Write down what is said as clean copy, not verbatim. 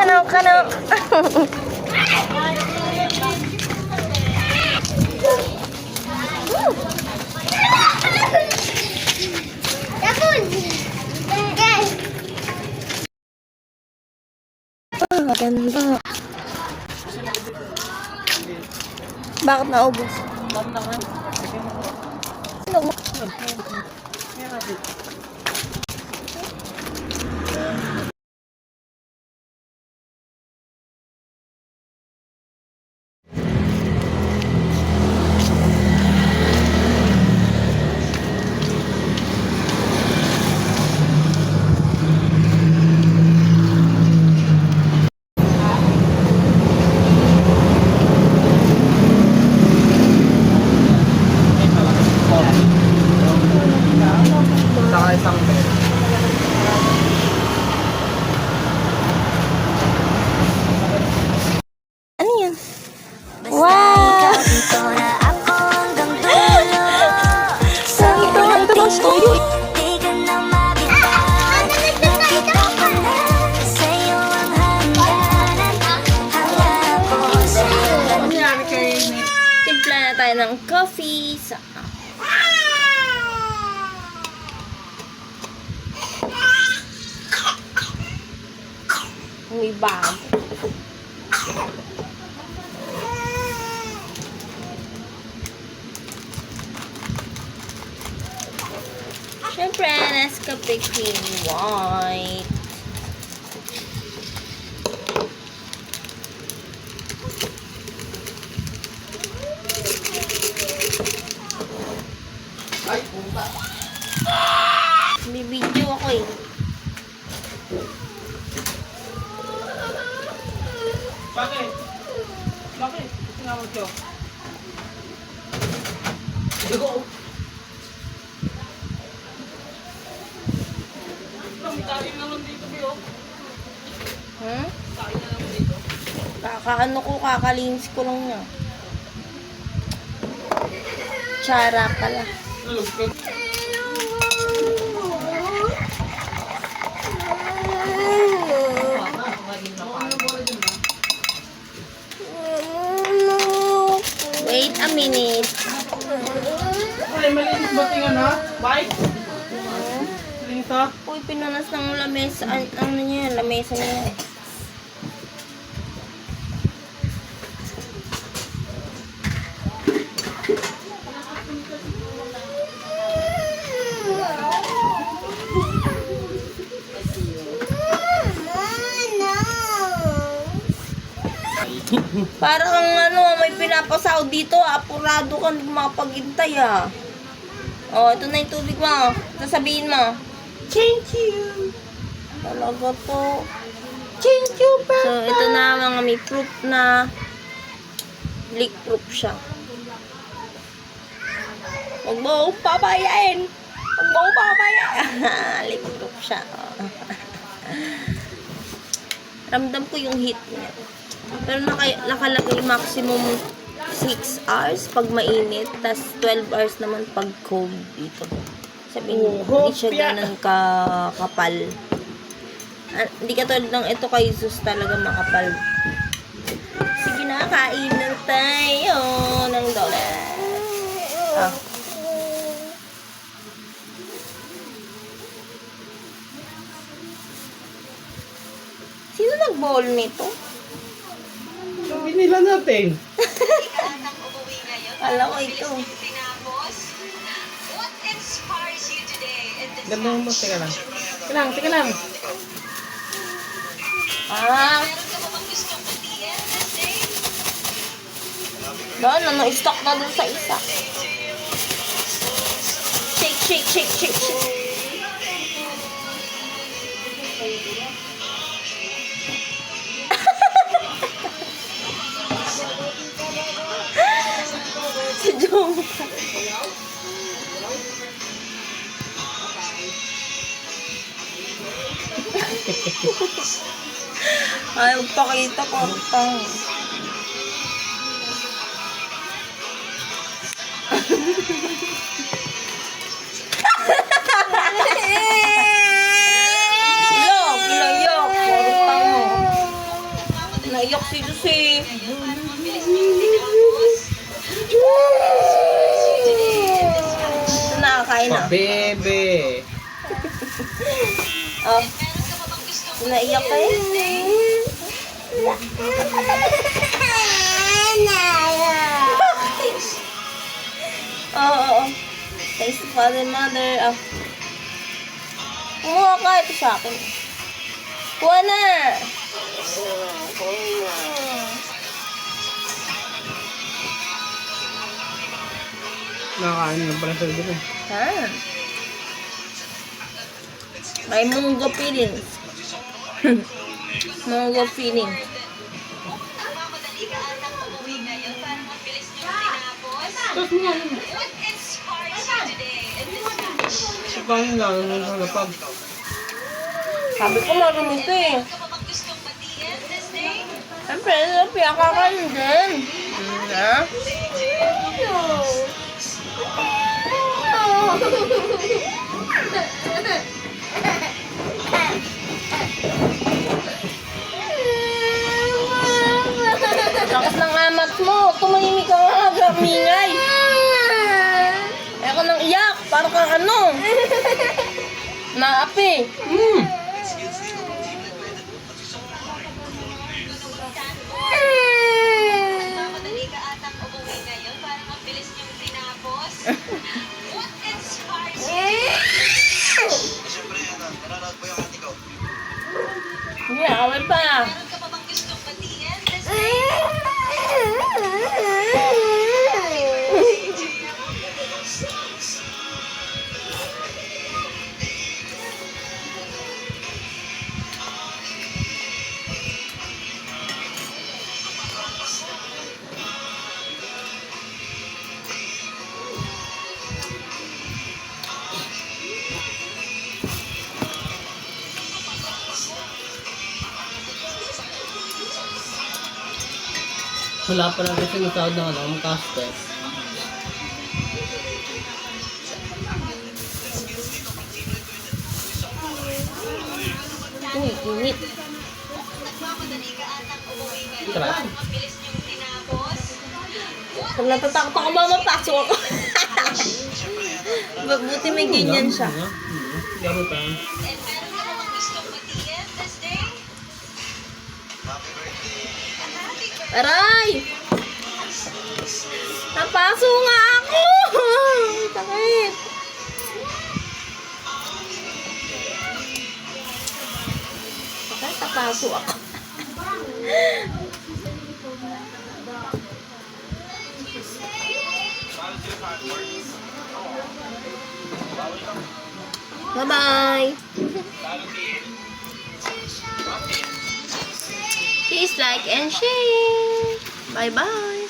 Kano. Maganda. Bakit naubos? Ano yan? Wow! Timpla na tayo ng coffee sa may bag. Siyempre, Nescafe Cream White. May video ako eh. Bakit? Bakit? Tinawag ko. Go! Tayo naman dito, Bio. Tayo na naman dito. Kakalinis ko lang nga. Tsara pala. Wait a minute. Ay, malinis ba tingnan ha? Bye! Malinis ha? Uy, pinunas ng lamesa. Ano niya? Lamesa niya. Parang may pinapasaw dito. Apurado ka, hindi makapaghintay ah. Oh, ito na yung tubig mo. Sasabihin mo. Thank you. Talaga to. Thank you, Papa. So, ito na mga may proof na leak proof siya. Huwag mo papayain. Huwag mo papayain. Leak proof siya. Ramdam ko yung heat niya. Pero nakalagay maximum 6 hours pag mainit, tas 12 hours naman pag cold dito. Sabihin, hindi siya ganun kakapal. Hindi katulad ng ito kay Jesus talaga makapal. Sige na, kain na tayo ng donut. Ah. Sino nag-bowl nito? Sabi nila natin. Alam ko ito. Ganda mo, teka lang. Teka lang. Ah. Doon, stock na doon sa isa. Shake. Si Jong. Ay, magpakita ko ang tang. Yok. Puro tang mo. naiyak si Jose. Nakakain na. Bebe. Oh. Naiyak ka eh. Oo. Thanks to father and mother. Oh. Kumuha ka. Ito sa akin. Kuha na. Nakakain na pala sa dito. Ha? May munggo feelings. Munggo feeling. Tapos mo nga. Pagkain lang sa lapag. Sabi ko marumi ito eh. Siyempre, pinakakain din. Ha? Lakas ng amat mo. Tumahimik ka nga. Gamingay. Ayoko nang iyak. Parang kang ano. Naapi. Madali ka atang umuwi ngayon. Parang ang bilis niyong tinapos. What inspires you? Hindi, awal pa. Meron ka pa bang gustong batiin this day? Wala pa lang kasi masahod ng ano, ang caster. Uy, init. Nagmamadali ka atang umuwi ngayon. Sarap. Parang ang bilis niyong tinapos. Pag natatakot ako, mapasok ako. Buti may ganyan siya. Garo pa. And meron ka pa bang gustong batiin this day? Happy birthday. Aray! Napaso nga ako! Sakit! Bakit napaso ako? Bye-bye! Please like and share! Bye-bye!